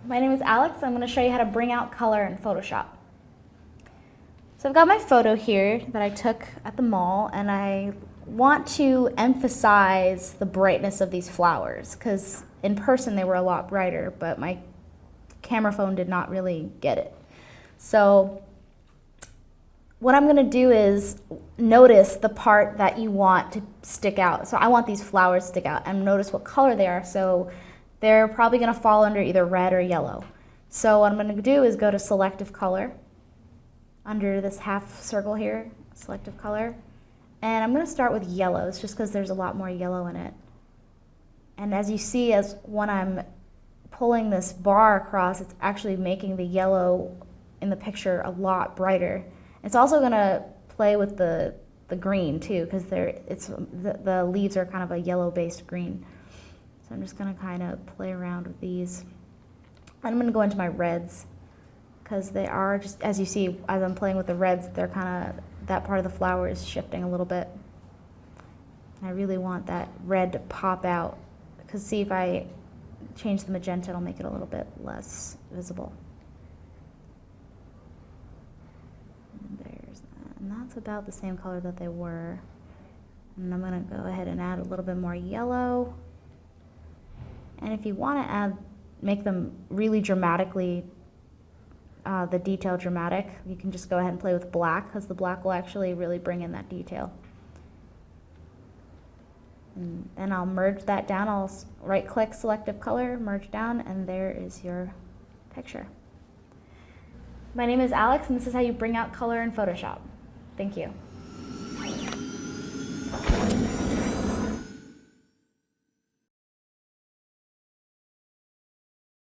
My name is Alex. I'm going to show you how to bring out color in Photoshop. So I've got my photo here that I took at the mall, and I want to emphasize the brightness of these flowers because in person they were a lot brighter, but my camera phone did not really get it. So what I'm going to do is notice the part that you want to stick out. So I want these flowers to stick out and notice what color they are. So they're probably going to fall under either red or yellow. So what I'm going to do is go to selective color under this half circle here, selective color. And I'm going to start with yellows just because there's a lot more yellow in it. And as you see, as when I'm pulling this bar across, it's actually making the yellow in the picture a lot brighter. It's also going to play with the green too, because the leaves are kind of a yellow-based green. So I'm just going to kind of play around with these. And I'm going to go into my reds, because they are just, as you see, as I'm playing with the reds, they're kind of, that part of the flower is shifting a little bit. And I really want that red to pop out, because see, if I change the magenta, it'll make it a little bit less visible. And that's about the same color that they were. And I'm going to go ahead and add a little bit more yellow. And if you want to make them really dramatically, the detail dramatic, you can just go ahead and play with black, because the black will actually really bring in that detail. And then I'll merge that down. I'll right-click selective color, merge down, and there is your picture. My name is Alex, and this is how you bring out color in Photoshop. Thank you.